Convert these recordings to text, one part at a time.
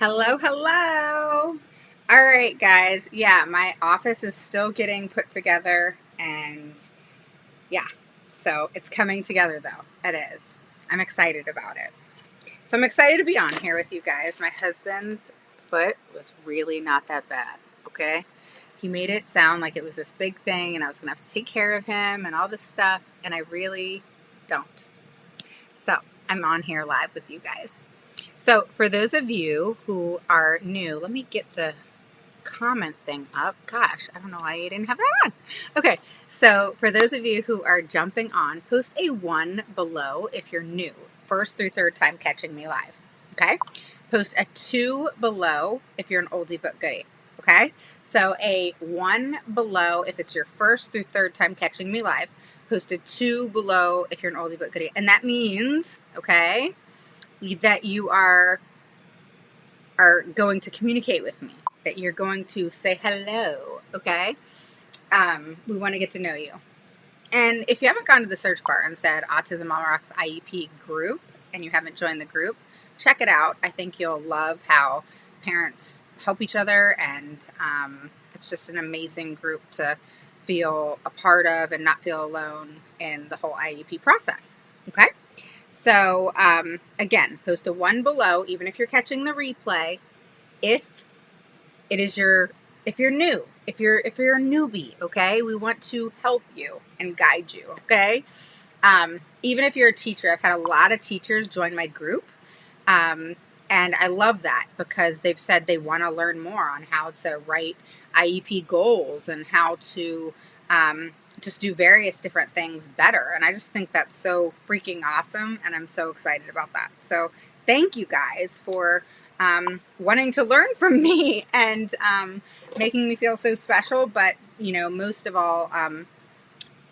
Hello, hello. All right, guys. Yeah, my office is still getting put together, and yeah, so it's coming together though. It is. I'm excited about it. So I'm excited to be on here with you guys. My husband's foot was really not that bad, okay? He made it sound like it was this big thing and I was going to have to take care of him and all this stuff, and I really don't. So I'm on here live with you guys. So for those of you who are new, let me get the comment thing up. Gosh, I don't know why you didn't have that on. Okay, so for those of you who are jumping on, post a 1 below if you're new, first through third time catching me live. Okay, post a 2 below if you're an oldie but goodie. Okay, so a 1 below if it's your first through third time catching me live. Post a 2 below if you're an oldie but goodie, and that means that you are going to communicate with me, that you're going to say hello, okay? We want to get to know you. And if you haven't gone to the search bar and said Autism Mama Rocks IEP group and you haven't joined the group, check it out. I think you'll love how parents help each other, and it's just an amazing group to feel a part of and not feel alone in the whole IEP process, okay? So again, post a 1 below, even if you're catching the replay. If it is if you're new, if you're a newbie, okay, we want to help you and guide you, okay. Even if you're a teacher, I've had a lot of teachers join my group, and I love that because they've said they want to learn more on how to write IEP goals and how to just do various different things better. And I just think that's so freaking awesome, and I'm so excited about that. So thank you guys for wanting to learn from me and making me feel so special. But most of all,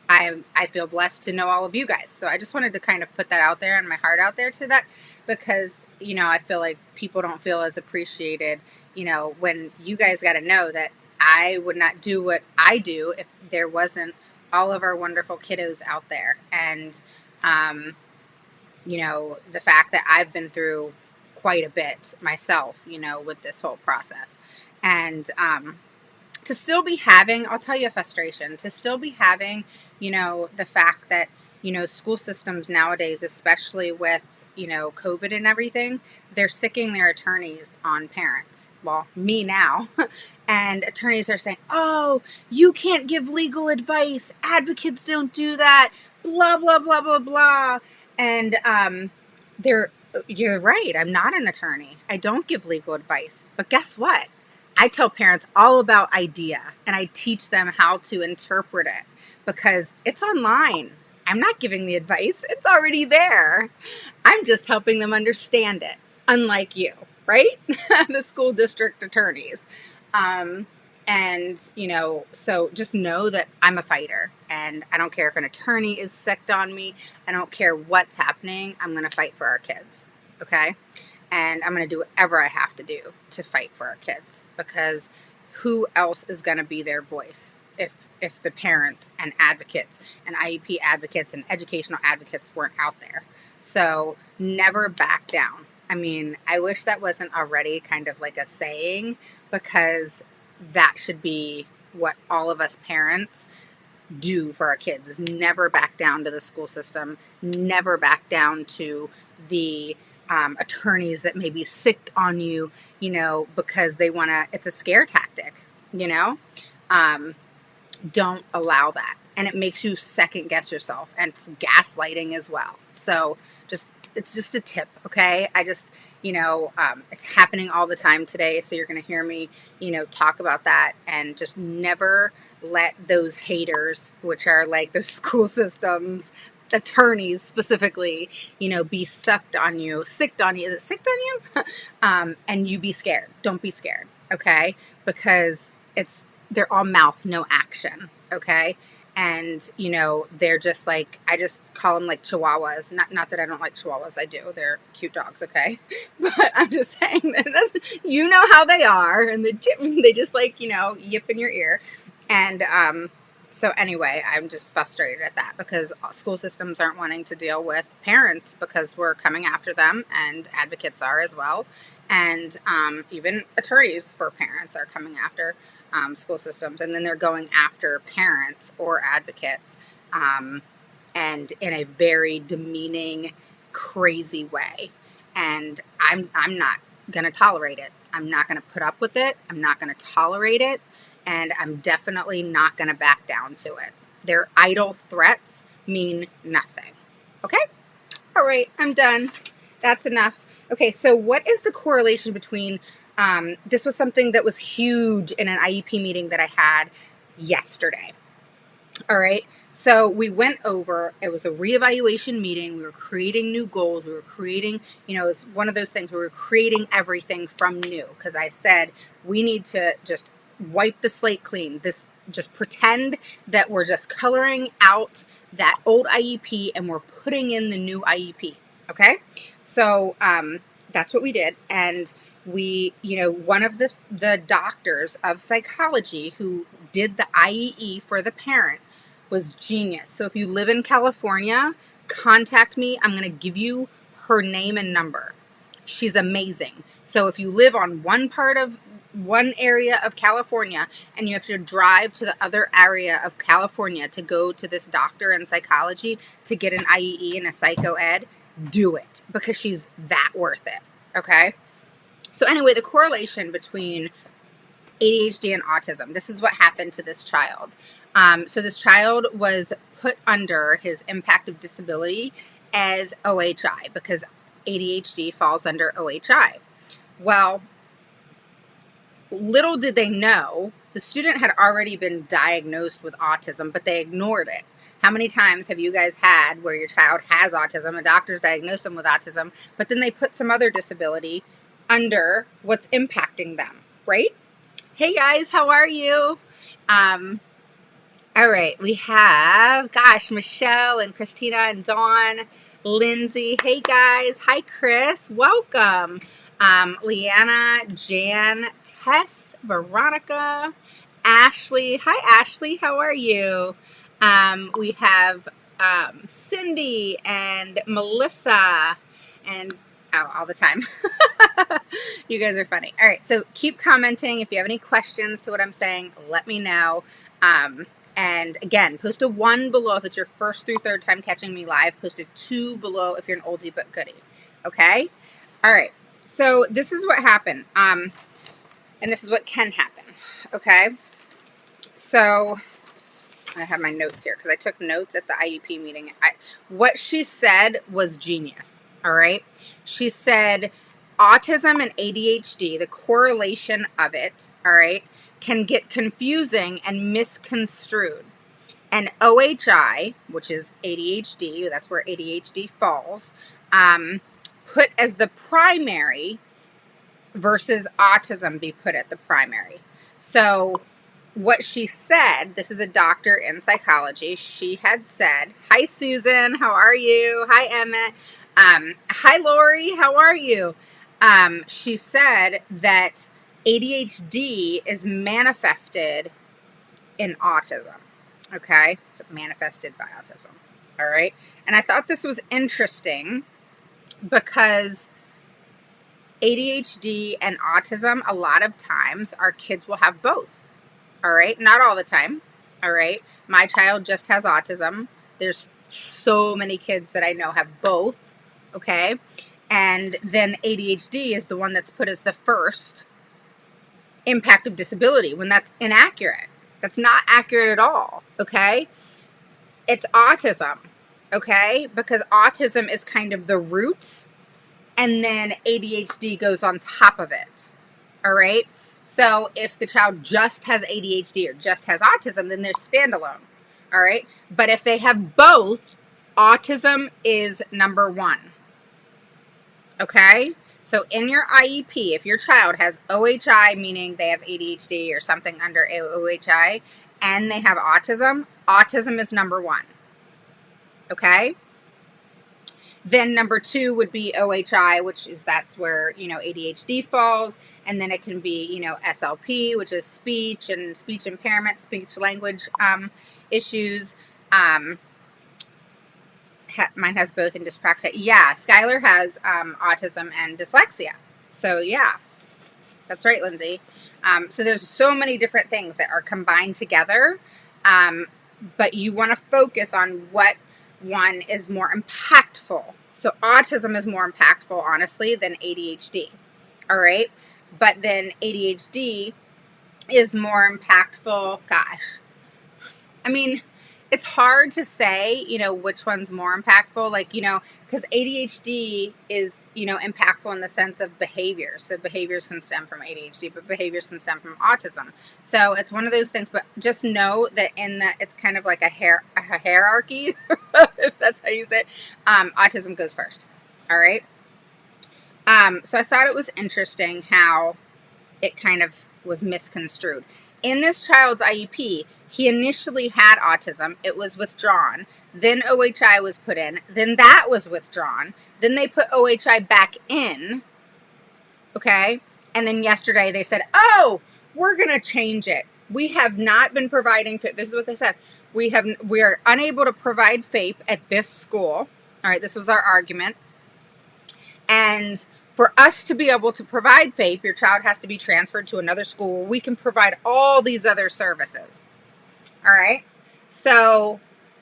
I feel blessed to know all of you guys. So I just wanted to kind of put that out there and my heart out there to that, because I feel like people don't feel as appreciated, when you guys got to know that I would not do what I do if there wasn't all of our wonderful kiddos out there. And the fact that I've been through quite a bit myself, with this whole process. And to still be having, I'll tell you a frustration, to still be having, the fact that, school systems nowadays, especially with, COVID and everything, they're sicking their attorneys on parents. Well, me now. And attorneys are saying, oh, you can't give legal advice. Advocates don't do that. Blah, blah, blah, blah, blah. And you're right. I'm not an attorney. I don't give legal advice. But guess what? I tell parents all about IDEA, and I teach them how to interpret it because it's online. I'm not giving the advice. It's already there. I'm just helping them understand it, unlike you, right? The school district attorneys. So just know that I'm a fighter, and I don't care if an attorney is sicked on me. I don't care what's happening. I'm going to fight for our kids. Okay. And I'm going to do whatever I have to do to fight for our kids, because who else is going to be their voice if the parents and advocates and IEP advocates and educational advocates weren't out there? So never back down. I mean, I wish that wasn't already kind of like a saying, because that should be what all of us parents do for our kids, is never back down to the school system, never back down to the attorneys that may be sicked on you, because they want to, it's a scare tactic, don't allow that. And it makes you second guess yourself, and it's gaslighting as well. So it's just a tip. Okay. I just, it's happening all the time today. So you're going to hear me, talk about that, and just never let those haters, which are like the school systems, attorneys specifically, be sicked on you. Is it sicked on you? And you be scared. Don't be scared. Okay. Because they're all mouth, no action. Okay. And, they're just like, I just call them like chihuahuas. Not that I don't like chihuahuas. I do. They're cute dogs. Okay. But I'm just saying that how they are. And they just like, yip in your ear. And, so anyway, I'm just frustrated at that, because school systems aren't wanting to deal with parents because we're coming after them, and advocates are as well. and even attorneys for parents are coming after school systems, and then they're going after parents or advocates, and in a very demeaning, crazy way. And I'm not going to tolerate it. I'm not going to put up with it. I'm not going to tolerate it. And I'm definitely not going to back down to it. Their idle threats mean nothing. Okay? All right, I'm done. That's enough. Okay, so what is the correlation between, this was something that was huge in an IEP meeting that I had yesterday. All right. So we went over, it was a reevaluation meeting. We were creating new goals. We were creating, it was one of those things where we were creating everything from new. Because I said, we need to just wipe the slate clean. Just pretend that we're just coloring out that old IEP and we're putting in the new IEP. Okay. So that's what we did. And we, one of the doctors of psychology who did the IEE for the parent was genius. So if you live in California, contact me. I'm going to give you her name and number. She's amazing. So if you live on one area of California and you have to drive to the other area of California to go to this doctor in psychology to get an IEE and a psycho ed, do it, because she's that worth it. Okay. So anyway, the correlation between ADHD and autism. This is what happened to this child. So this child was put under his impact of disability as OHI because ADHD falls under OHI. Well, little did they know, the student had already been diagnosed with autism, but they ignored it. How many times have you guys had where your child has autism, a doctor's diagnosed them with autism, but then they put some other disability under what's impacting them, right? Hey guys, how are you? All right, we have, Michelle and Christina and Dawn, Lindsay. Hey guys, hi Chris, welcome. Leanna, Jan, Tess, Veronica, Ashley. Hi Ashley, how are you? We have Cindy and Melissa and all the time. You guys are funny. All right, so keep commenting. If you have any questions to what I'm saying, let me know. And again, post a 1 below if it's your first through third time catching me live. Post a 2 below if you're an oldie but goodie. Okay? All right. So this is what happened. And this is what can happen. Okay? So I have my notes here because I took notes at the IEP meeting. What she said was genius. All right? She said autism and ADHD, the correlation of it, all right, can get confusing and misconstrued. And OHI, which is ADHD, that's where ADHD falls, put as the primary versus autism be put at the primary. So what she said, this is a doctor in psychology, she had said, hi Susan, how are you? Hi Emmett. Hi Lori, how are you? She said that ADHD is manifested in autism. Okay, so manifested by autism. All right, and I thought this was interesting because ADHD and autism, a lot of times our kids will have both. All right, not all the time. All right, my child just has autism. There's so many kids that I know have both. Okay, and then ADHD is the one that's put as the first impact of disability when that's inaccurate. That's not accurate at all. Okay, it's autism. Okay, because autism is kind of the root, and then ADHD goes on top of it. All right. So if the child just has ADHD or just has autism, then they're standalone. All right. But if they have both, autism is number one. Okay. So in your IEP, if your child has OHI, meaning they have ADHD or something under OHI, and they have autism, autism is number one. Okay. Then number 2 would be OHI, that's where, ADHD falls. And then it can be, SLP, which is speech and speech impairment, speech language issues. Mine has both in dyspraxia. Yeah, Skylar has autism and dyslexia. So yeah, that's right, Lindsay. So there's so many different things that are combined together, but you want to focus on what one is more impactful. So autism is more impactful, honestly, than ADHD. All right. But then ADHD is more impactful. Gosh, I mean, it's hard to say, which one's more impactful. Like, because ADHD is, impactful in the sense of behavior. So behaviors can stem from ADHD, but behaviors can stem from autism. So it's one of those things. But just know that it's kind of like a hierarchy, if that's how you say it. Autism goes first. All right. So I thought it was interesting how it kind of was misconstrued. In this child's IEP, he initially had autism. It was withdrawn. Then OHI was put in. Then that was withdrawn. Then they put OHI back in. Okay. And then yesterday they said, oh, we're going to change it. We have not been providing, this is what they said. We are unable to provide FAPE at this school. All right. This was our argument. And for us to be able to provide FAPE, your child has to be transferred to another school where we can provide all these other services. All right. So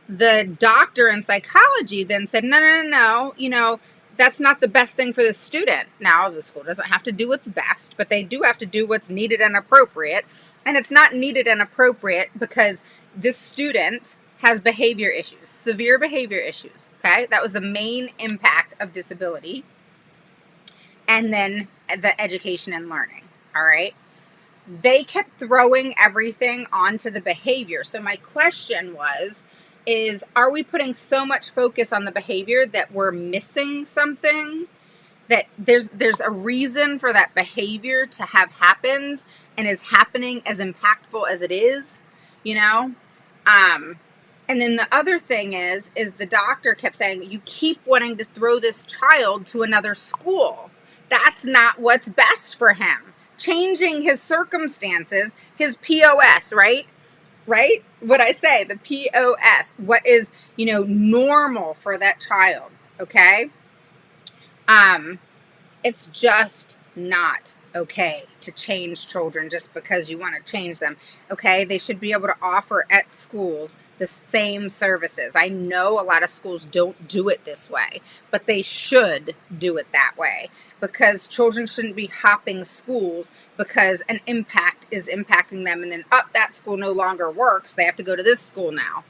the doctor in psychology then said, no, that's not the best thing for the student. Now, the school doesn't have to do what's best, but they do have to do what's needed and appropriate. And it's not needed and appropriate because this student has behavior issues, severe behavior issues. Okay. That was the main impact of disability. And then the education and learning. All right. They kept throwing everything onto the behavior. So my question is, are we putting so much focus on the behavior that we're missing something? That there's a reason for that behavior to have happened and is happening as impactful as it is, and then the other thing is the doctor kept saying, you keep wanting to throw this child to another school. That's not what's best for him. Changing his circumstances, his POS, right? Right? What I say, the POS, what is, normal for that child. Okay. It's just not okay to change children just because you want to change them. Okay. They should be able to offer at schools the same services. I know a lot of schools don't do it this way, but they should do it that way, because children shouldn't be hopping schools because an impact is impacting them and then that school no longer works. They have to go to this school now.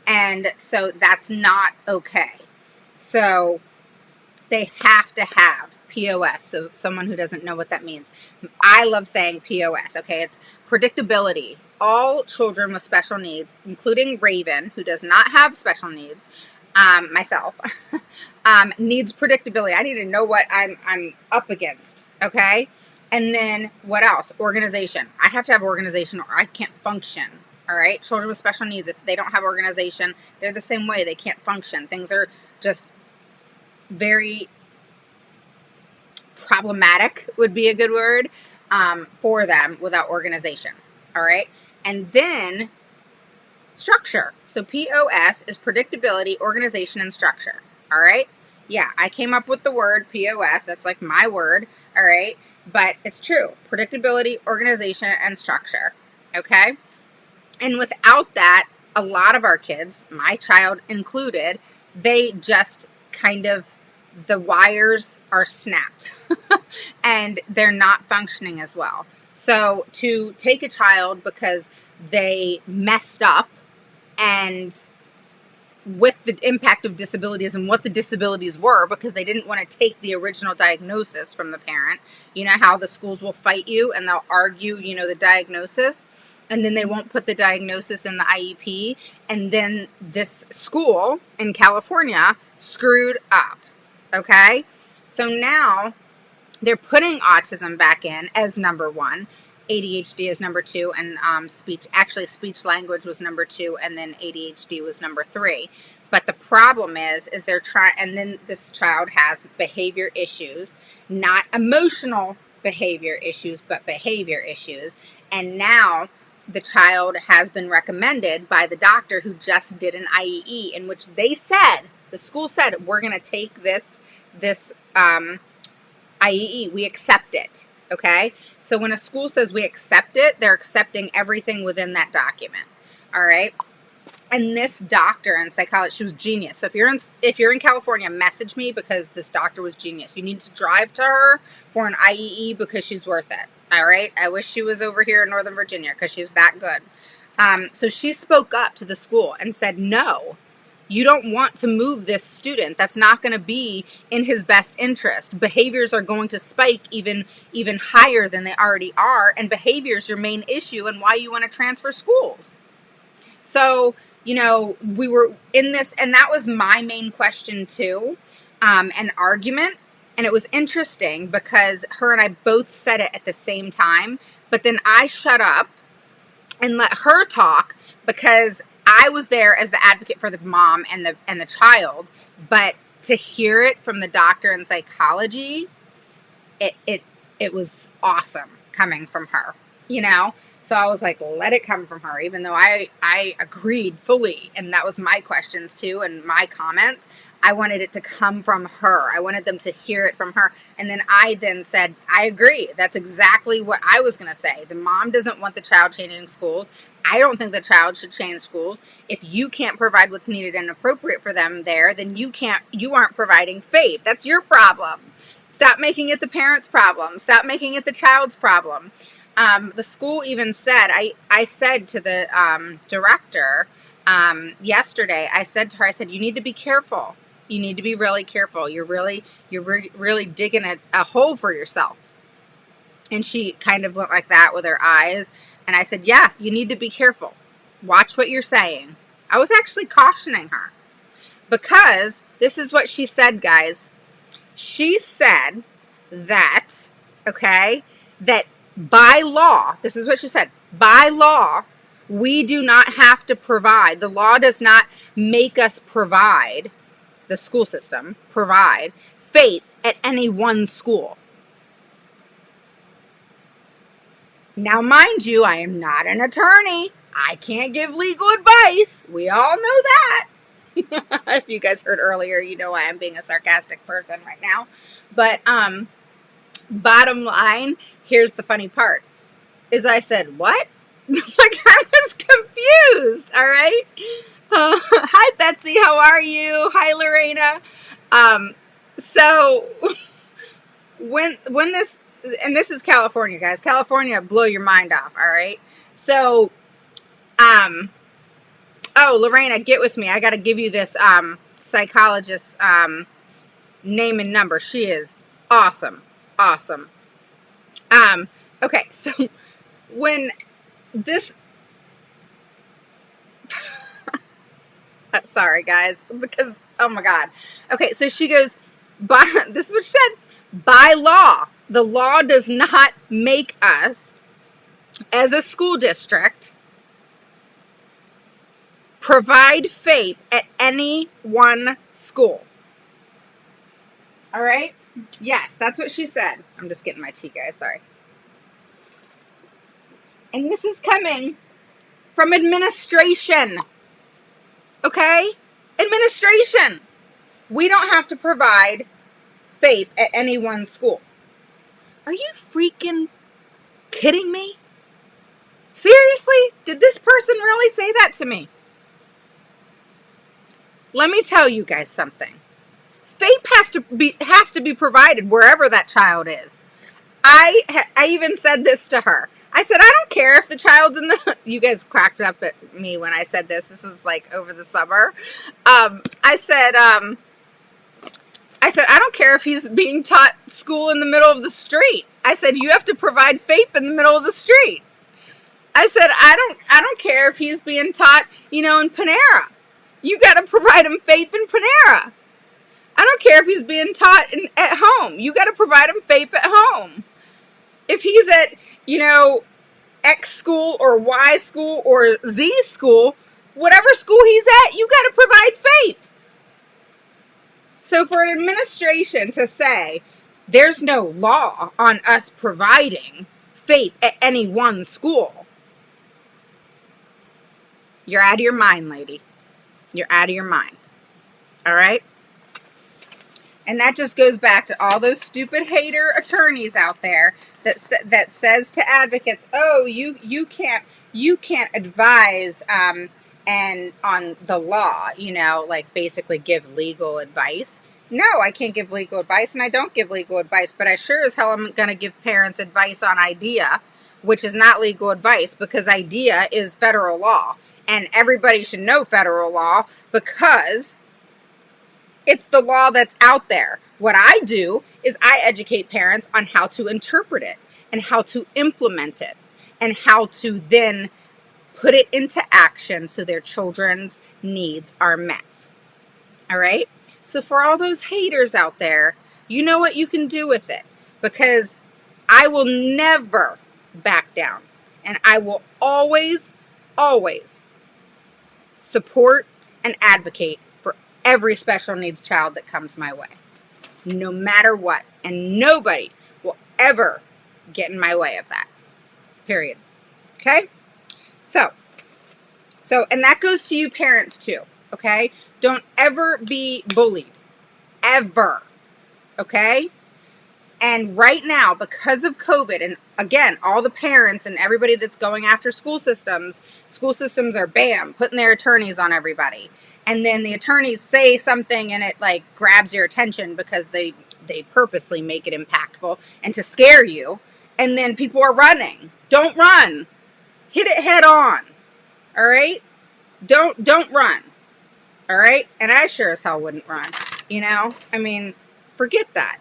And so that's not okay. So they have to have POS. So someone who doesn't know what that means, I love saying POS. Okay. It's predictability. All children with special needs, including Raven, who does not have special needs, myself, needs predictability. I need to know what I'm up against. Okay. And then what else? Organization. I have to have organization or I can't function. All right. Children with special needs, if they don't have organization, they're the same way. They can't function. Things are just very problematic, would be a good word, for them without organization. All right. And then structure. So POS is predictability, organization, and structure. All right. Yeah, I came up with the word POS. That's like my word. All right. But it's true. Predictability, organization, and structure. Okay. And without that, a lot of our kids, my child included, they just kind of, the wires are snapped and they're not functioning as well. So to take a child because they messed up and with the impact of disabilities and what the disabilities were, because they didn't want to take the original diagnosis from the parent. You know how the schools will fight you and they'll argue, the diagnosis, and then they won't put the diagnosis in the IEP. And then this school in California screwed up. Okay. So now they're putting autism back in as number one. ADHD is number two, and speech language was number two, and then ADHD was number three. But the problem is they're trying, and then this child has behavior issues, not emotional behavior issues, but behavior issues. And now the child has been recommended by the doctor who just did an IEE in which they said, the school said, we're going to take this IEE. We accept it. Okay? So when a school says we accept it, they're accepting everything within that document. All right? And this doctor in psychology, she was genius. So if you're in California, message me, because this doctor was genius. You need to drive to her for an IEE because she's worth it. All right? I wish she was over here in Northern Virginia because she's that good. So she spoke up to the school and said, no, you don't want to move this student. That's not going to be in his best interest. Behaviors are going to spike even higher than they already are. And behavior is your main issue and why you want to transfer schools. So, you know, we were in this, and that was my main question too, an argument. And it was interesting because her and I both said it at the same time, but then I shut up and let her talk because I was there as the advocate for the mom and the child. But to hear it from the doctor in psychology, it was awesome coming from her, you know? So I was like, let it come from her, even though I agreed fully. And that was my questions too and my comments. I wanted it to come from her. I wanted them to hear it from her. And then I then said, I agree. That's exactly what I was going to say. The mom doesn't want the child changing schools. I don't think the child should change schools. If you can't provide what's needed and appropriate for them there, then you aren't providing FAPE. That's your problem. Stop making it the parent's problem. Stop making it the child's problem. The school even said, I said to the director yesterday, I said to her, I said, you need to be careful. You need to be really careful. You're really digging a hole for yourself. And she kind of went like that with her eyes. And I said, yeah, you need to be careful. Watch what you're saying. I was actually cautioning her because this is what she said, guys. She said that, okay, that by law, this is what she said, by law, we do not have to provide, the law does not make us provide, the school system, provide FAPE at any one school. Now, mind you, I am not an attorney. I can't give legal advice. We all know that. If you guys heard earlier, you know why I'm being a sarcastic person right now. But bottom line, here's the funny part, is I said, what? Like, I was confused, all right? Hi, Betsy, how are you? Hi, Lorena. So when this, and this is California, guys. California, blow your mind off, all right? So, oh, Lorena, get with me. I got to give you this psychologist's name and number. She is awesome. Awesome. Okay, so when this, sorry guys, because, oh my God. Okay, so she goes, this is what she said, by law, the law does not make us, as a school district, provide FAPE at any one school. All right? Yes, that's what she said. I'm just getting my tea, guys. Sorry. And this is coming from administration. Okay? Administration. We don't have to provide FAPE at any one school. Are you freaking kidding me? Seriously? Did this person really say that to me? Let me tell you guys something. FAPE has to be provided wherever that child is. I even said this to her. I said, I don't care if the child's in the, you guys cracked up at me when I said this. This was like over the summer. I said, I don't care if he's being taught school in the middle of the street. I said, you have to provide FAPE in the middle of the street. I said, I don't care if he's being taught, you know, in Panera. You got to provide him FAPE in Panera. I don't care if he's being taught at home. You got to provide him FAPE at home. If he's at, you know, X school or Y school or Z school, whatever school he's at, you got to provide FAPE. So for an administration to say there's no law on us providing FAPE at any one school, you're out of your mind, lady. You're out of your mind. All right? And that just goes back to all those stupid hater attorneys out there that says to advocates, "Oh, you can't advise and on the law, like basically give legal advice." No, I can't give legal advice, and I don't give legal advice, but I sure as hell am going to give parents advice on IDEA, which is not legal advice because IDEA is federal law, and everybody should know federal law because it's the law that's out there. What I do is I educate parents on how to interpret it and how to implement it and how to then put it into action so their children's needs are met. All right? So for all those haters out there, you know what you can do with it, because I will never back down, and I will always, always support and advocate for every special needs child that comes my way, no matter what. And nobody will ever get in my way of that, period. Okay? So, and that goes to you parents too, okay? Don't ever be bullied, ever, okay? And right now, because of COVID, and again, all the parents and everybody that's going after school systems are bam, putting their attorneys on everybody. And then the attorneys say something and it like grabs your attention because they purposely make it impactful and to scare you. And then people are running. Don't run. Hit it head on. All right? Don't run. All right? And I sure as hell wouldn't run. I mean, forget that.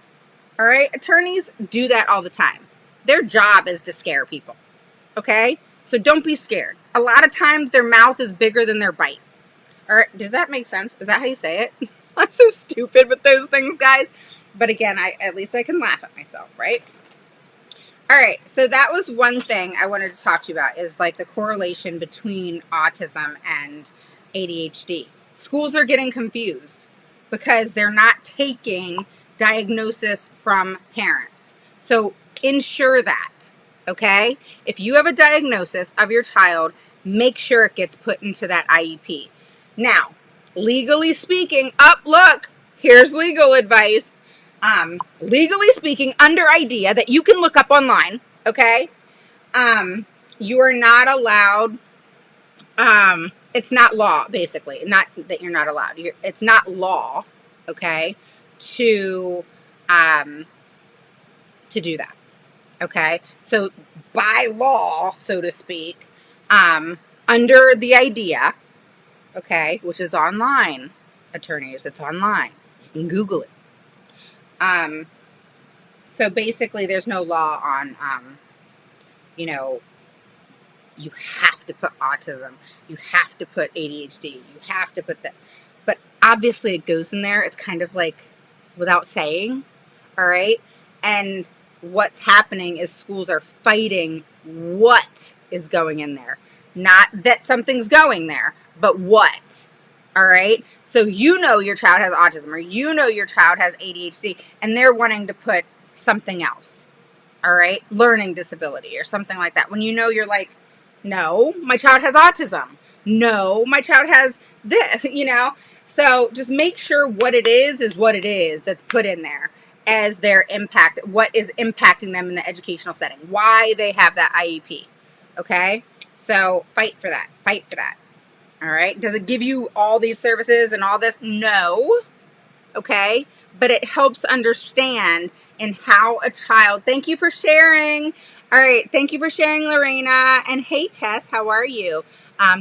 All right? Attorneys do that all the time. Their job is to scare people. Okay? So don't be scared. A lot of times their mouth is bigger than their bite. All right? Did that make sense? Is that how you say it? I'm so stupid with those things, guys. But again, at least I can laugh at myself, right? All right. So that was one thing I wanted to talk to you about, is like the correlation between autism and ADHD. Schools are getting confused because they're not taking diagnosis from parents. So ensure that, okay? If you have a diagnosis of your child, make sure it gets put into that IEP. Now, legally speaking, look, here's legal advice. Legally speaking, under IDEA that you can look up online, okay? You are not allowed, it's not law, basically. Not that you're not allowed. It's not law, okay, to do that, okay? So by law, so to speak, under the IDEA, okay, which is online, attorneys, it's online. You can Google it. So basically there's no law on, you have to put autism, you have to put ADHD, you have to put this. But obviously it goes in there. It's kind of like without saying, all right? And what's happening is schools are fighting what is going in there. Not that something's going there, but what. All right? So your child has autism, or your child has ADHD, and they're wanting to put something else. All right? Learning disability or something like that. When you're like, no, my child has autism. No, my child has this, So just make sure what it is what it is that's put in there as their impact, what is impacting them in the educational setting, why they have that IEP. Okay? So fight for that. Fight for that. All right? Does it give you all these services and all this? No. Okay? But it helps understand in how a child, thank you for sharing. All right. Thank you for sharing, Lorena. And hey, Tess, how are you?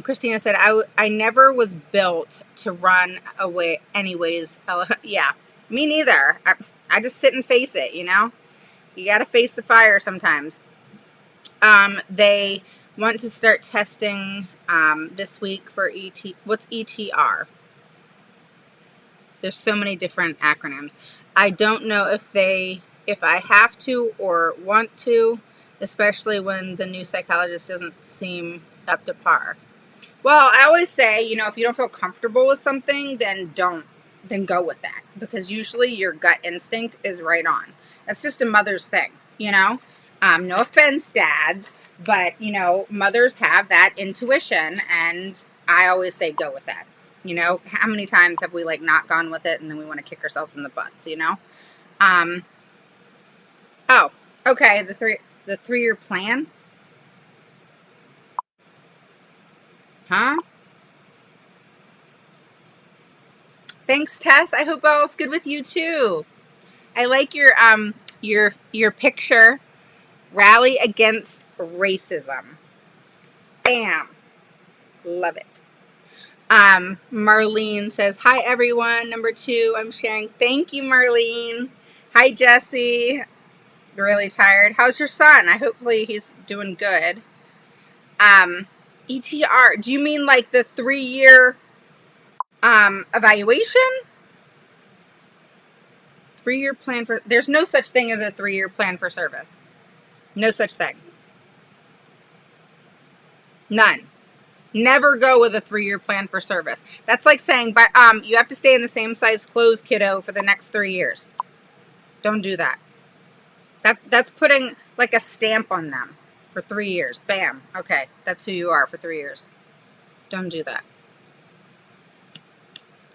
Christina said, I never was built to run away anyways. Yeah, me neither. I just sit and face it, You got to face the fire sometimes. They want to start testing this week for ET. What's ETR? There's so many different acronyms. I don't know if I have to or want to, especially when the new psychologist doesn't seem up to par. Well, I always say, if you don't feel comfortable with something, then go with that, because usually your gut instinct is right on. That's just a mother's thing, No offense, dads, but mothers have that intuition, and I always say go with that. How many times have we like not gone with it and then we want to kick ourselves in the butts, Oh, okay. The 3-year plan. Huh? Thanks, Tess. I hope all's good with you too. I like your picture. Rally against racism. Bam. Love it. Marlene says, hi everyone. Number 2, I'm sharing. Thank you, Marlene. Hi, Jesse. You're really tired. How's your son? Hopefully he's doing good. ETR. Do you mean like the 3-year evaluation? 3-year plan for, there's no such thing as a 3-year plan for service. No such thing. None. Never go with a 3-year plan for service. That's like saying, but you have to stay in the same size clothes, kiddo, for the next 3 years. Don't do that. That's putting like a stamp on them for 3 years. Bam. Okay, that's who you are for 3 years. Don't do that.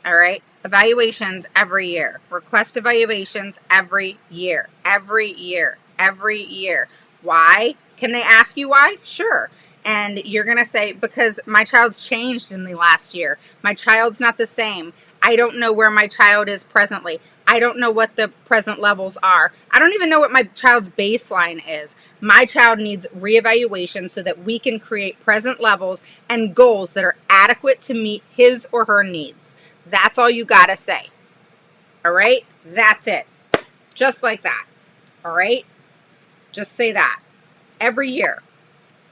All right. Evaluations every year. Request evaluations every year. Every year. Every year. Why? Can they ask you why? Sure. And you're going to say, because my child's changed in the last year. My child's not the same. I don't know where my child is presently. I don't know what the present levels are. I don't even know what my child's baseline is. My child needs reevaluation so that we can create present levels and goals that are adequate to meet his or her needs. That's all you got to say. All right? That's it. Just like that. All right? Just say that every year.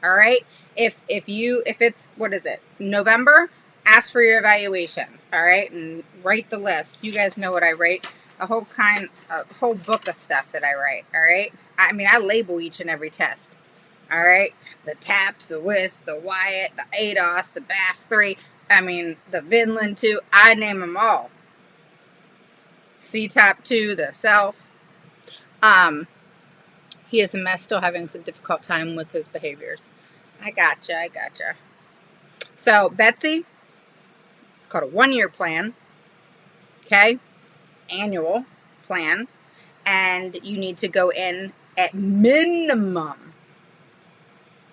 All right? If it's, what is it? November, ask for your evaluations. All right? And write the list. You guys know what I write. A whole book of stuff that I write. All right? I mean, I label each and every test. All right? The TAPS, the WISC, the Wyatt, the ADOS, the BAS 3. I mean, the Vinland 2. I name them all. CTAP 2, the self. He is a mess, still having some difficult time with his behaviors. I gotcha. So, Betsy, it's called a 1-year plan. Okay? Annual plan. And you need to go in at minimum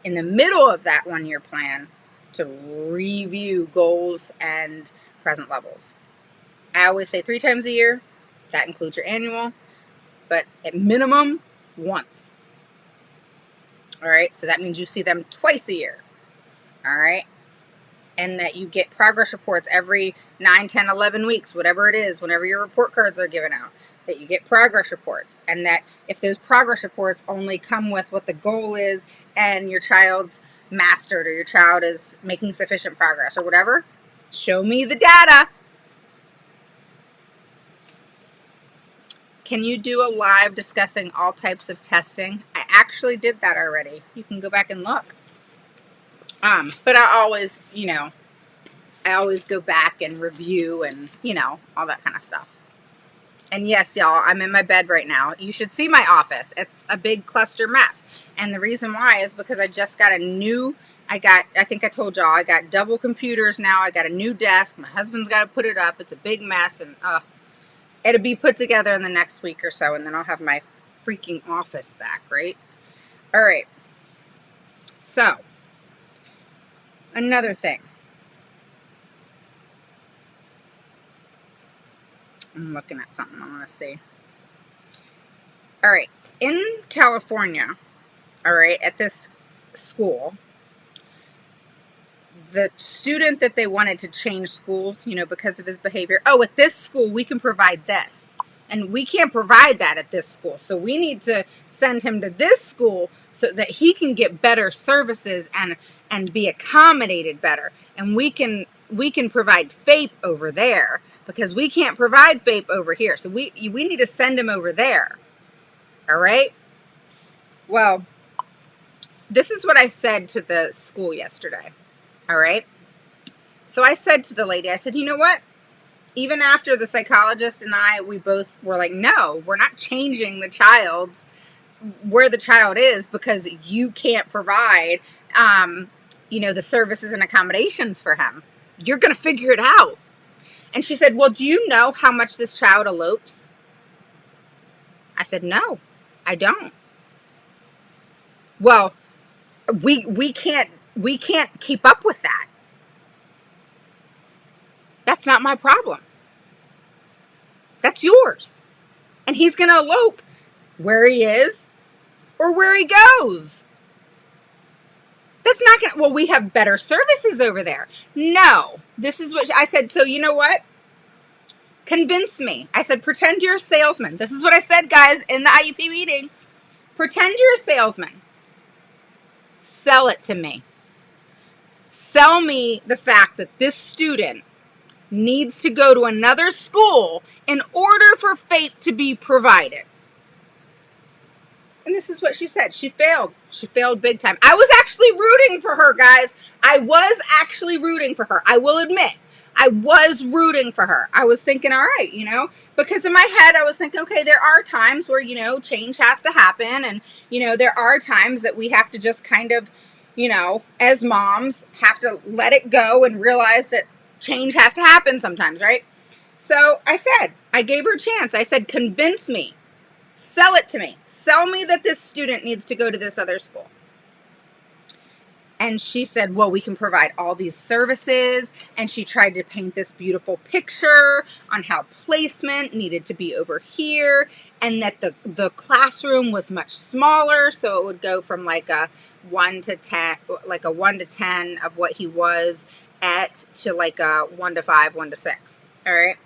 in the middle of that 1-year plan to review goals and present levels. I always say 3 times a year. That includes your annual. But at minimum, once. All right, so that means you see them twice a year. All right, and that you get progress reports every 9, 10, 11 weeks, whatever it is, whenever your report cards are given out, that you get progress reports. And that if those progress reports only come with what the goal is and your child's mastered or your child is making sufficient progress or whatever, show me the data. Can you do a live discussing all types of testing? I actually did that already. You can go back and look. But I always, I always go back and review and, all that kind of stuff. And yes, y'all, I'm in my bed right now. You should see my office. It's a big cluster mess. And the reason why is because I just got I think I told y'all, I got double computers now. I got a new desk. My husband's got to put it up. It's a big mess. And, it'll be put together in the next week or so, and then I'll have my freaking office back, right? All right. So, another thing. I'm looking at something I want to see. All right. In California, all right, at this school, the student that they wanted to change schools, because of his behavior. Oh, at this school, we can provide this. And we can't provide that at this school. So we need to send him to this school so that he can get better services and be accommodated better. And we can provide FAPE over there because we can't provide FAPE over here. So we need to send him over there. All right? Well, this is what I said to the school yesterday. All right? So I said to the lady, I said, you know what? Even after the psychologist and we both were like, no, we're not changing where the child is because you can't provide, the services and accommodations for him. You're going to figure it out. And she said, well, do you know how much this child elopes? I said, no, I don't. Well, we can't keep up with that. That's not my problem. That's yours. And he's going to elope where he is or where he goes. That's not going to, well, we have better services over there. No, this is what I said. So you know what? Convince me. I said, pretend you're a salesman. This is what I said, guys, in the IUP meeting. Pretend you're a salesman. Sell it to me. Sell me the fact that this student needs to go to another school in order for FAPE to be provided. And this is what she said. She failed. She failed big time. I was actually rooting for her, guys. I was actually rooting for her. I will admit. I was rooting for her. I was thinking, all right, you know, because in my head, I was thinking, okay, there are times where, you know, change has to happen. And, you know, there are times that we have to just kind of, you know, as moms, have to let it go and realize that change has to happen sometimes, right? So I said, I gave her a chance. I said, convince me. Sell it to me. Sell me that this student needs to go to this other school. And she said, well, we can provide all these services. And she tried to paint this beautiful picture on how placement needed to be over here. And that the classroom was much smaller. So it would go from like a 1 to 10, like a 1 to 10 of what he was at to like a 1 to 5, 1 to 6. All right.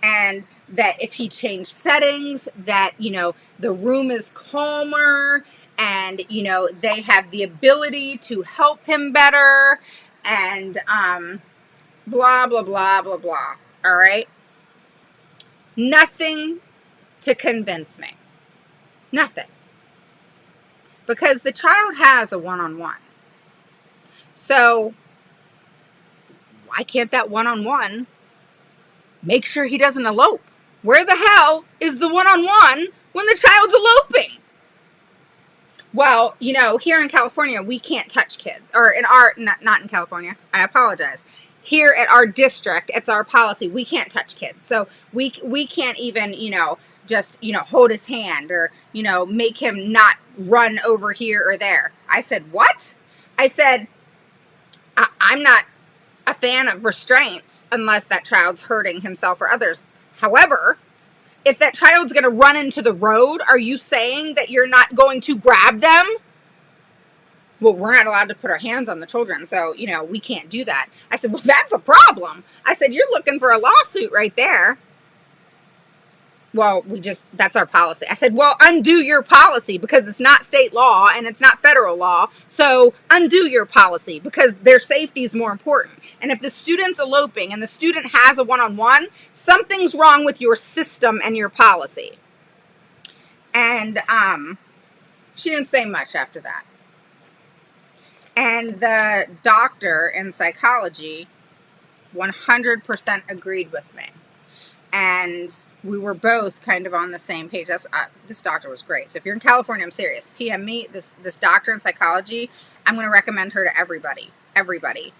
And that if he changed settings, that, you know, the room is calmer and, you know, they have the ability to help him better and blah, blah, blah, blah, blah. All right. Nothing to convince me. Nothing. Because the child has a one-on-one. So why can't that one-on-one make sure he doesn't elope? Where the hell is the one-on-one when the child's eloping? Well, you know, here in California, we can't touch kids. Or in our, not in California, I apologize. Here at our district, it's our policy, we can't touch kids. So we can't even, you know, just, you know, hold his hand or, you know, make him not run over here or there. I said, what? I said, I'm not a fan of restraints unless that child's hurting himself or others. However, if that child's going to run into the road, are you saying that you're not going to grab them? Well, we're not allowed to put our hands on the children, so, you know, we can't do that. I said, well, that's a problem. I said, you're looking for a lawsuit right there. Well, that's our policy. I said, well, undo your policy because it's not state law and it's not federal law. So undo your policy because their safety is more important. And if the student's eloping and the student has a one-on-one, something's wrong with your system and your policy. And she didn't say much after that. And the doctor in psychology 100% agreed with me. And we were both kind of on the same page. This doctor was great. So if you're in California, I'm serious. PM me, this doctor in psychology. I'm going to recommend her to everybody. Everybody.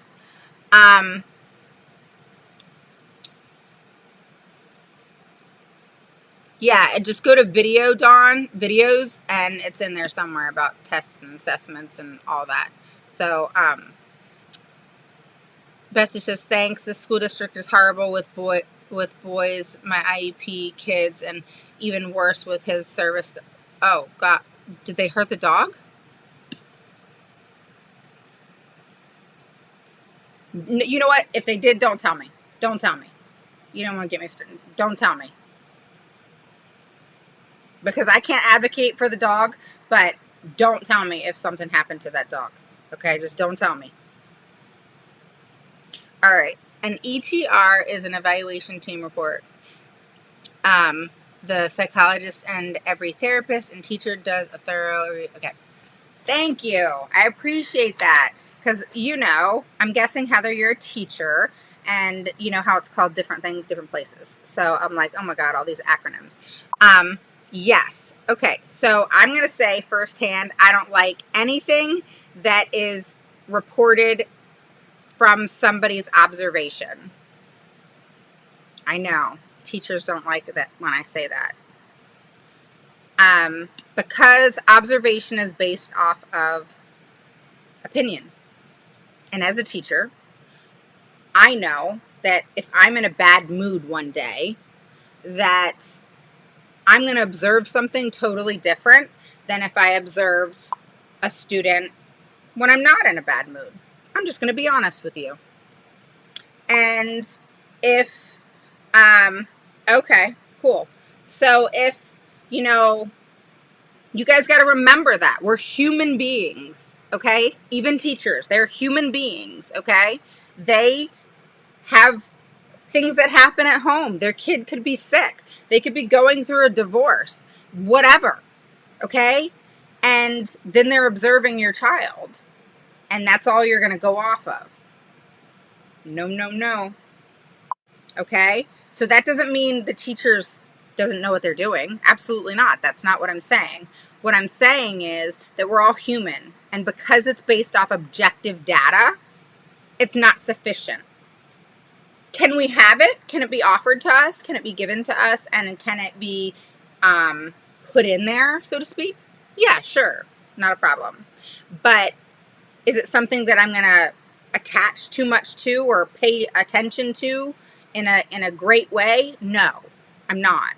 Yeah, and just go to videos, and it's in there somewhere about tests and assessments and all that. So, Betsy says, thanks. This school district is horrible with boys, my IEP kids, and even worse with his service. Oh, God. Did they hurt the dog? You know what? If they did, don't tell me. Don't tell me. You don't want to get me started. Don't tell me. Because I can't advocate for the dog, but don't tell me if something happened to that dog. Okay? Just don't tell me. All right. An ETR is an evaluation team report. The psychologist and every therapist and teacher does a thorough. Okay. Thank you. I appreciate that. Because, you know, I'm guessing, Heather, you're a teacher. And you know how it's called different things, different places. So I'm like, oh my God, all these acronyms. Yes. Okay. So I'm going to say firsthand, I don't like anything that is reported from somebody's observation. I know. Teachers don't like that when I say that. Because observation is based off of opinion. And as a teacher, I know that if I'm in a bad mood one day, that I'm going to observe something totally different than if I observed a student when I'm not in a bad mood. I'm just going to be honest with you. And if, okay, cool. So if, you know, you guys got to remember that we're human beings, okay? Even teachers, they're human beings, okay? They have things that happen at home. Their kid could be sick. They could be going through a divorce, whatever, okay? And then they're observing your child, and that's all you're going to go off of. No, no, no. Okay? So that doesn't mean the teachers doesn't know what they're doing. Absolutely not. That's not what I'm saying. What I'm saying is that we're all human, and because it's based off objective data, it's not sufficient. Can we have it? Can it be offered to us? Can it be given to us? And can it be put in there, so to speak? Yeah, sure. Not a problem. But is it something that I'm going to attach too much to or pay attention to in a great way? No, I'm not.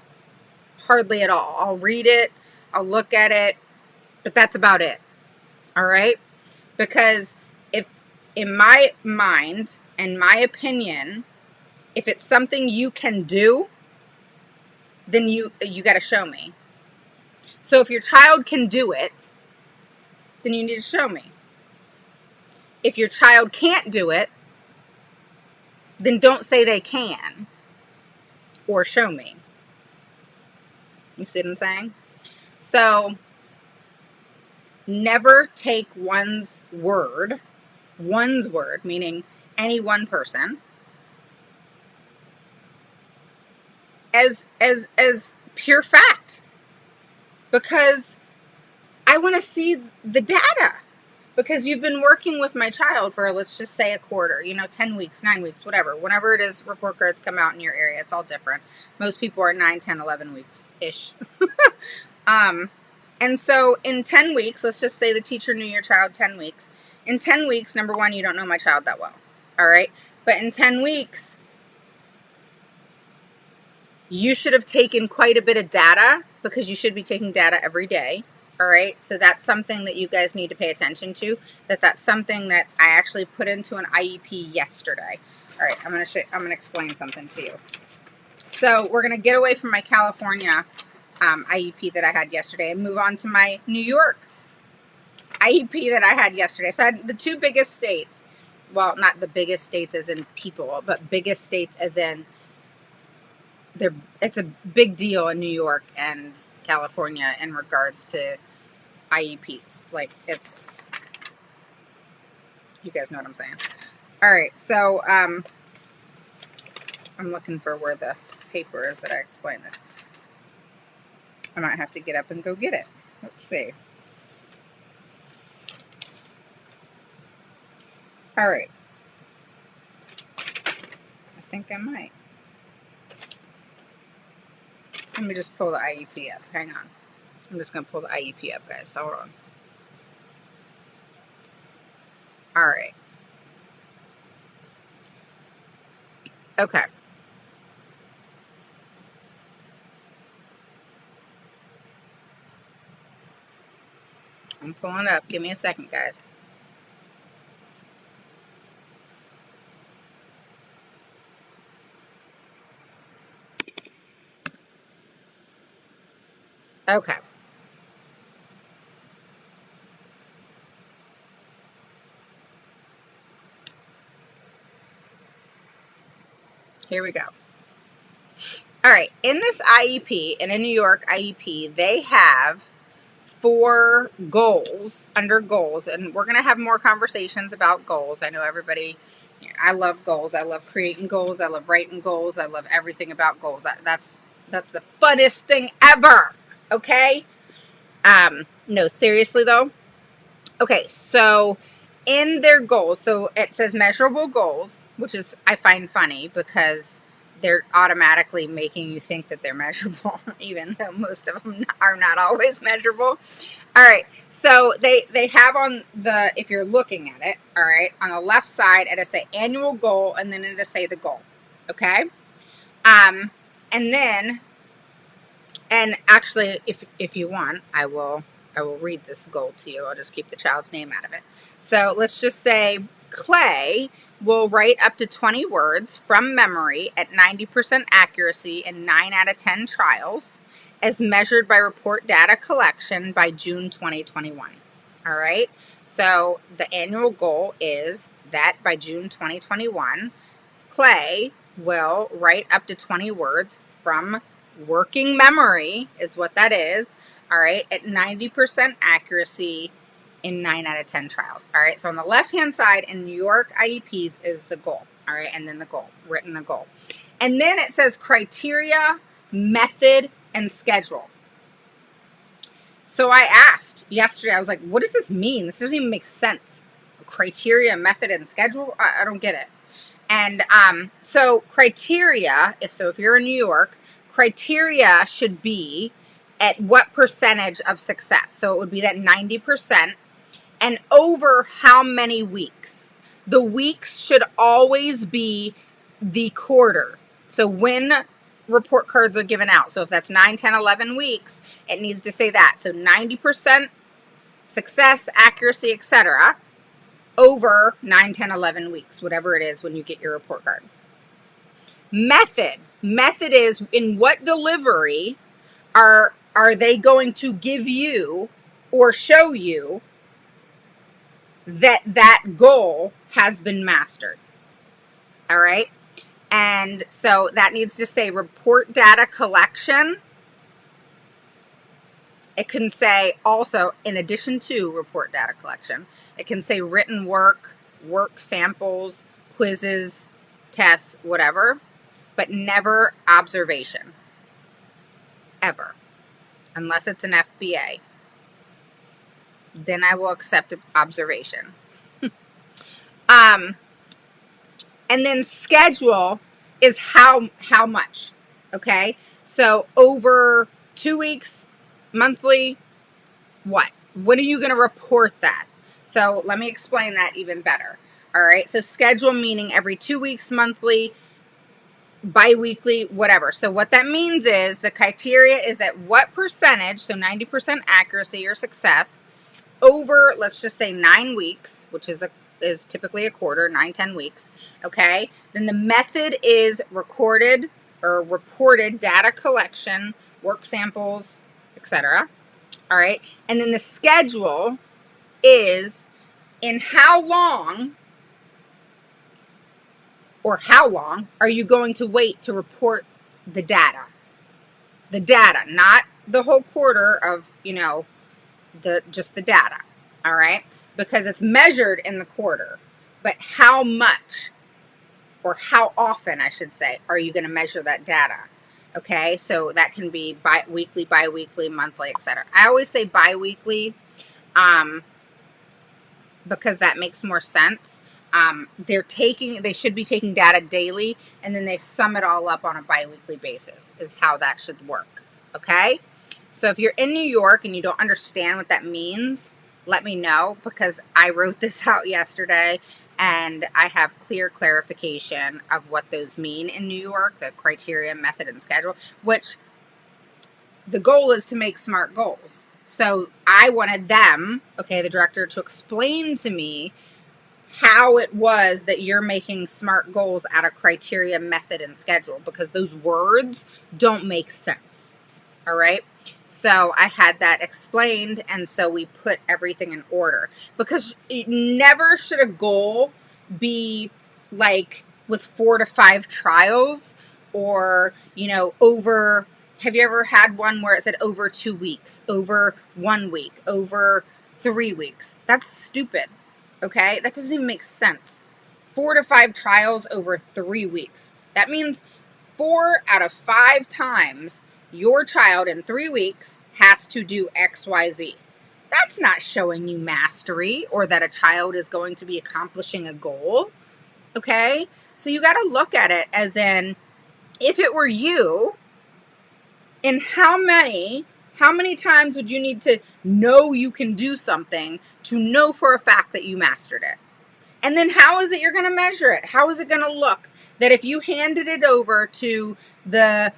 Hardly at all. I'll read it. I'll look at it. But that's about it. All right? Because if in my mind and my opinion, if it's something you can do, then you got to show me. So if your child can do it, then you need to show me. If your child can't do it, then don't say they can or show me. You see what I'm saying? So never take one's word, meaning any one person, as pure fact, because I want to see the data. Because you've been working with my child for, let's just say, a quarter, 10 weeks, 9 weeks, whatever. Whenever it is report cards come out in your area, it's all different. Most people are 9, 10, 11 weeks-ish. And so in 10 weeks, let's just say the teacher knew your child 10 weeks. In 10 weeks, number one, you don't know my child that well. All right? But in 10 weeks, you should have taken quite a bit of data, because you should be taking data every day. All right, so that's something that you guys need to pay attention to. That's something that I actually put into an IEP yesterday. All right, I'm gonna explain something to you. So we're gonna get away from my California IEP that I had yesterday and move on to my New York IEP that I had yesterday. So I had the two biggest states. Well, not the biggest states as in people, but biggest states as in it's a big deal in New York and California in regards to IEPs. Like, it's, you guys know what I'm saying. All right, so I'm looking for where the paper is that I explained it. I might have to get up and go get it. Let's see. All right. I think I might. Let me just pull the IEP up. Hang on. I'm just going to pull the IEP up, guys. Hold on. All right. Okay. I'm pulling it up. Give me a second, guys. Okay. Here we go. All right. In this IEP, in a New York IEP, they have 4 goals under goals, and we're going to have more conversations about goals. I know everybody, I love goals. I love creating goals. I love writing goals. I love everything about goals. That's the funnest thing ever. Okay. No, seriously though. Okay. So in their goals, so it says measurable goals, which is, I find funny because they're automatically making you think that they're measurable, even though most of them are not always measurable. All right, so they have on the, if you're looking at it, all right, on the left side, it'll say annual goal, and then it'll say the goal, okay? And then, and actually, if you want, I will read this goal to you. I'll just keep the child's name out of it. So let's just say Clay will write up to 20 words from memory at 90% accuracy in 9 out of 10 trials, as measured by report data collection by June 2021. All right. So the annual goal is that by June 2021, Clay will write up to 20 words from working memory, is what that is, all right, at 90% accuracy in 9 out of 10 trials. All right, so on the left-hand side in New York IEPs is the goal, all right, and then the goal, written the goal. And then it says criteria, method, and schedule. So I asked yesterday, I was like, what does this mean? This doesn't even make sense. Criteria, method, and schedule? I don't get it. And so criteria, if you're in New York, criteria should be at what percentage of success. So it would be that 90%, and over how many weeks. The weeks should always be the quarter. So when report cards are given out, so if that's 9, 10, 11 weeks, it needs to say that. So 90% success, accuracy, etc., over 9, 10, 11 weeks, whatever it is when you get your report card. Method is in what delivery are they going to give you or show you that goal has been mastered. All right. And so that needs to say report data collection. It can say also, in addition to report data collection, it can say written work samples, quizzes, tests, whatever, but never observation. Ever. Unless it's an FBA. Then I will accept observation. And then schedule is how much, okay? So over 2 weeks, monthly, what? When are you going to report that? So let me explain that even better. All right, so schedule meaning every 2 weeks, monthly, bi-weekly, whatever. So what that means is the criteria is at what percentage, so 90% accuracy or success, over, let's just say 9 weeks, which is typically a quarter, 9, 10 weeks, okay? Then the method is recorded or reported data collection, work samples, etc. All right, and then the schedule is in how long are you going to wait to report the data? The data, not the whole quarter of, just the data, all right? Because it's measured in the quarter, but how much or how often, I should say, are you going to measure that data? Okay, so that can be bi-weekly, monthly, etc. I always say bi-weekly because that makes more sense. They should be taking data daily, and then they sum it all up on a bi-weekly basis is how that should work. Okay, so if you're in New York and you don't understand what that means, let me know, because I wrote this out yesterday and I have clear clarification of what those mean in New York, the criteria, method, and schedule, which the goal is to make SMART goals. So I wanted them, okay, the director, to explain to me how it was that you're making SMART goals out of criteria, method, and schedule, because those words don't make sense. All right. So I had that explained, and so we put everything in order, because never should a goal be like with 4 to 5 trials or, over. Have you ever had one where it said over 2 weeks, over 1 week, over 3 weeks? That's stupid. Okay, that doesn't even make sense. 4 to 5 trials over 3 weeks. That means 4 out of 5 times your child in 3 weeks has to do XYZ. That's not showing you mastery or that a child is going to be accomplishing a goal. Okay, so you got to look at it as in, if it were you, in how many times would you need to know you can do something to know for a fact that you mastered it? And then how is it you're going to measure it? How is it going to look that if you handed it over to the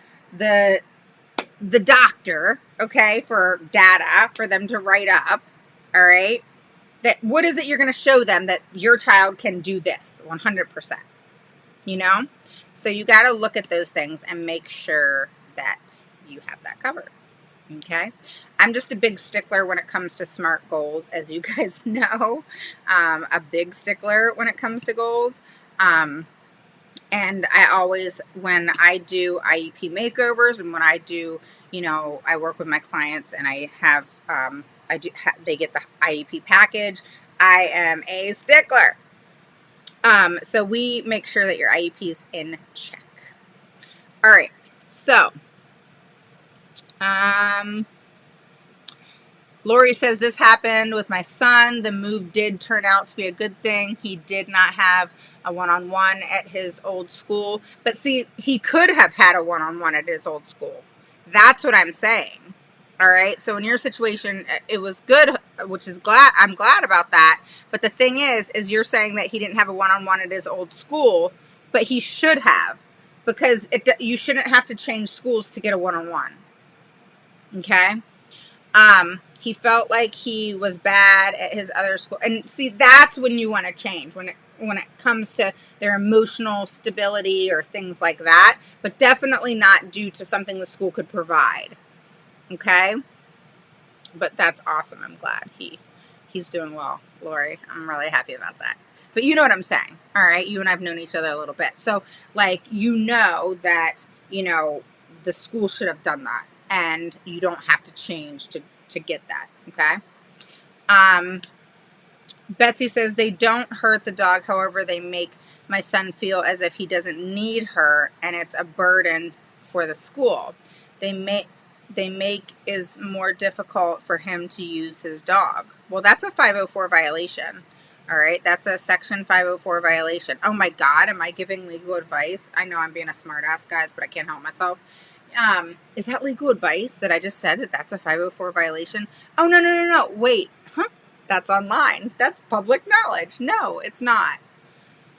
doctor, okay, for data for them to write up, all right, that what is it you're going to show them that your child can do this 100%, you know? So you got to look at those things and make sure that you have that covered. Okay. I'm just a big stickler when it comes to SMART goals, as you guys know, a big stickler when it comes to goals. And I always, when I do IEP makeovers and when I do, I work with my clients and I have, they get the IEP package. I am a stickler. So we make sure that your IEP is in check. All right. So, Lori says, this happened with my son. The move did turn out to be a good thing. He did not have a one-on-one at his old school. But see, he could have had a one-on-one at his old school. That's what I'm saying. All right. So in your situation, it was good, which is I'm glad about that. But the thing is you're saying that he didn't have a one-on-one at his old school, but he should have, because you shouldn't have to change schools to get a one-on-one. Okay. He felt like he was bad at his other school. And see, that's when you want to change, when it comes to their emotional stability or things like that, but definitely not due to something the school could provide. Okay? But that's awesome. I'm glad he's doing well, Lori. I'm really happy about that. But you know what I'm saying. All right? You and I've known each other a little bit. So, like, that, the school should have done that. And you don't have to change to get that, okay? Betsy says, they don't hurt the dog. However, they make my son feel as if he doesn't need her, and it's a burden for the school. They make is more difficult for him to use his dog. Well, that's a 504 violation. All right, that's a section 504 violation. Oh my God, am I giving legal advice? I know I'm being a smart ass, guys, but I can't help myself. Is that legal advice that I just said that that's a 504 violation? Oh, no. Wait, that's online. That's public knowledge. No, it's not.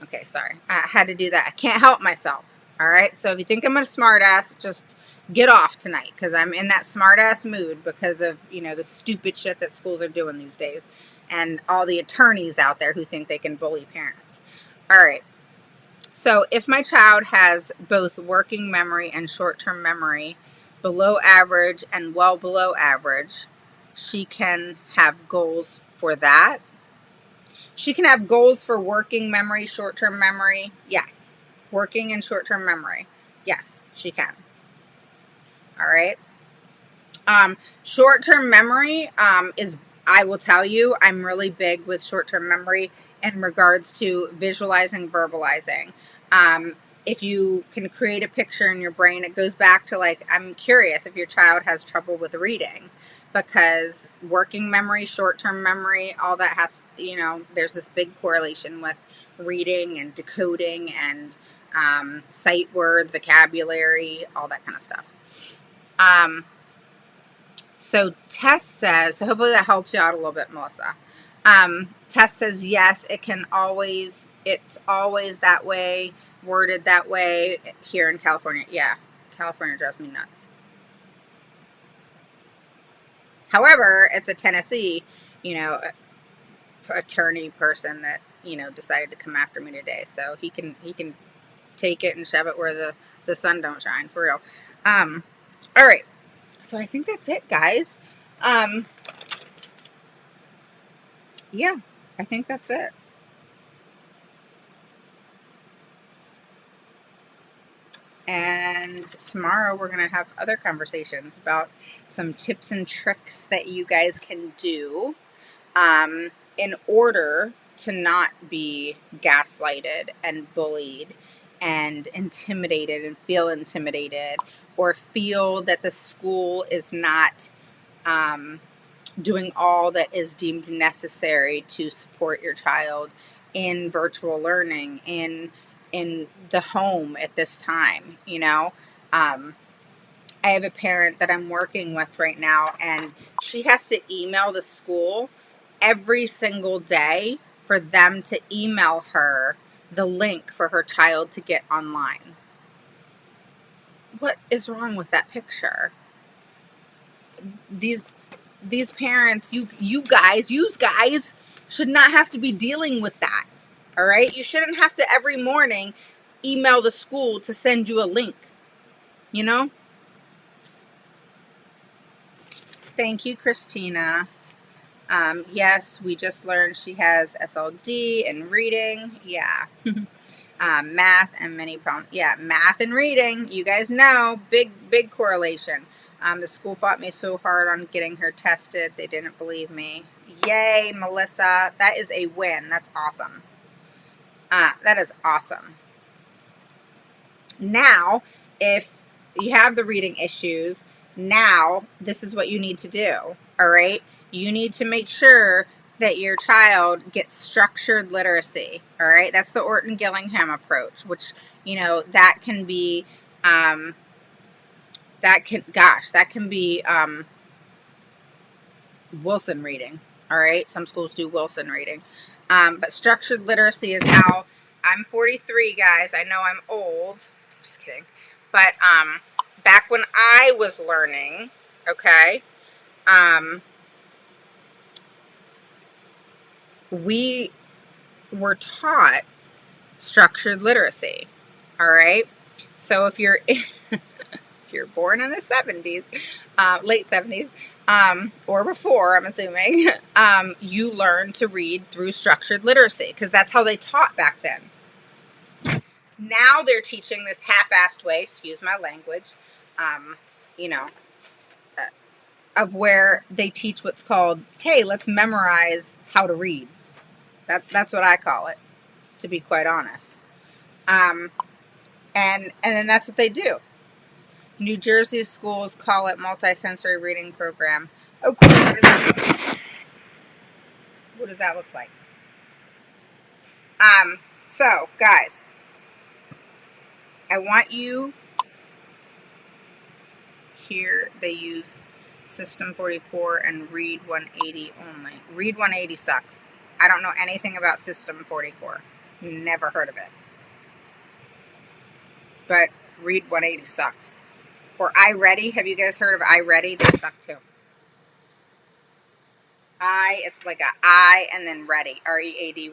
Okay, sorry. I had to do that. I can't help myself. All right. So if you think I'm a smart ass, just get off tonight, because I'm in that smart ass mood because of, the stupid shit that schools are doing these days and all the attorneys out there who think they can bully parents. All right. So if my child has both working memory and short-term memory below average and well below average, she can have goals for that. She can have goals for working memory, short-term memory. Yes. Working and short-term memory. Yes, she can. All right. Short-term memory is, I will tell you, I'm really big with short-term memory in regards to visualizing, verbalizing. If you can create a picture in your brain, it goes back to, like, I'm curious if your child has trouble with reading, because working memory, short-term memory, all that has, there's this big correlation with reading and decoding and sight words, vocabulary, all that kind of stuff. So Tess says, so hopefully that helps you out a little bit, Melissa. Tess says, yes, it's always that way, worded that way here in California. Yeah, California drives me nuts. However, it's a Tennessee, attorney person that, decided to come after me today. So he can take it and shove it where the sun don't shine, for real. All right. So I think that's it, guys. Yeah, I think that's it. And tomorrow we're going to have other conversations about some tips and tricks that you guys can do in order to not be gaslighted and bullied and intimidated and feel intimidated, or feel that the school is not doing all that is deemed necessary to support your child in virtual learning, in in the home at this time, you know. I have a parent that I'm working with right now, and she has to email the school every single day for them to email her the link for her child to get online. What is wrong with that picture? These parents, you guys should not have to be dealing with that. All right? You shouldn't have to every morning email the school to send you a link. You know? Thank you, Christina. Yes, we just learned she has SLD and reading. Yeah. Math and many problems. Yeah, math and reading. You guys know, big correlation. The school fought me so hard on getting her tested. They didn't believe me. Yay, Melissa. That is a win. That's awesome. That is awesome. Now, if you have the reading issues, now this is what you need to do. All right. You need to make sure that your child gets structured literacy. All right. That's the Orton Gillingham approach, which, you know, that can be, Wilson reading. All right. Some schools do Wilson reading. But structured literacy is how I'm 43, guys. I know I'm old. I'm just kidding. But back when I was learning, okay, we were taught structured literacy. All right. So if you're born in the 70s, late 70s, or before, I'm assuming, you learn to read through structured literacy because that's how they taught back then. Now they're teaching this half-assed way, excuse my language, you know, of where they teach what's called, hey, let's memorize how to read. That's what I call it, to be quite honest. And then that's what they do. New Jersey schools call it multisensory reading program. Oh, cool. What does that look like? So, guys, I want you here. They use System 44 and Read 180 only. Read 180 sucks. I don't know anything about System 44. Never heard of it. But Read 180 sucks. Or iReady. Have you guys heard of iReady? They suck too. It's like a I and then ready. READY.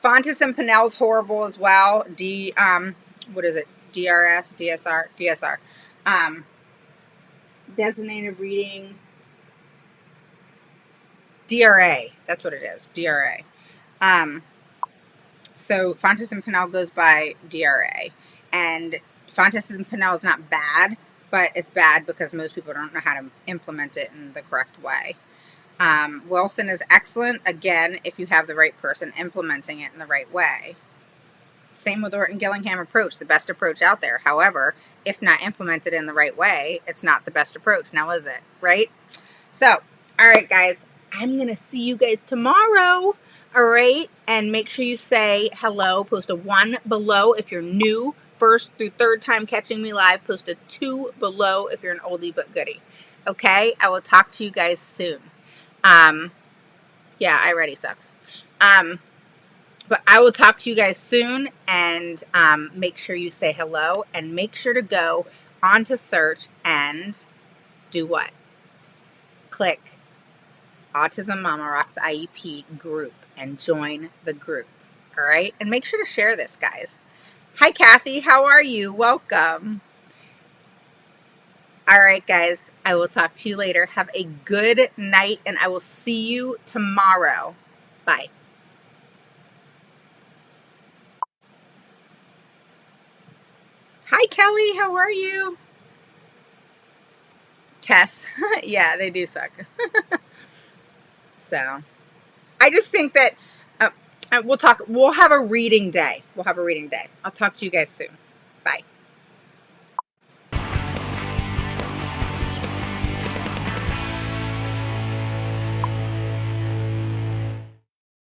Fontes and Pinnell's horrible as well. What is it? DRS, DSR. Designated reading. DRA. That's what it is. DRA. So Fontes and Pinnell goes by DRA. And Fontes and Pinnell is not bad, but it's bad because most people don't know how to implement it in the correct way. Wilson is excellent, again, if you have the right person implementing it in the right way. Same with Orton Gillingham approach, the best approach out there. However, if not implemented in the right way, it's not the best approach. Now, is it? Right? So, all right, guys, I'm going to see you guys tomorrow. All right? And make sure you say hello. Post a 1 below if you're new. First through third time catching me live. Post a 2 below if you're an oldie but goodie. Okay? I will talk to you guys soon. Yeah, iReady sucks. But I will talk to you guys soon, and make sure you say hello, and make sure to go onto search and do what? Click Autism Mama Rocks IEP group and join the group. All right? And make sure to share this, guys. Hi, Kathy. How are you? Welcome. All right, guys. I will talk to you later. Have a good night, and I will see you tomorrow. Bye. Hi, Kelly. How are you? Tess. Yeah, they do suck. So, I just think that we'll have a reading day. I'll talk to you guys soon. Bye.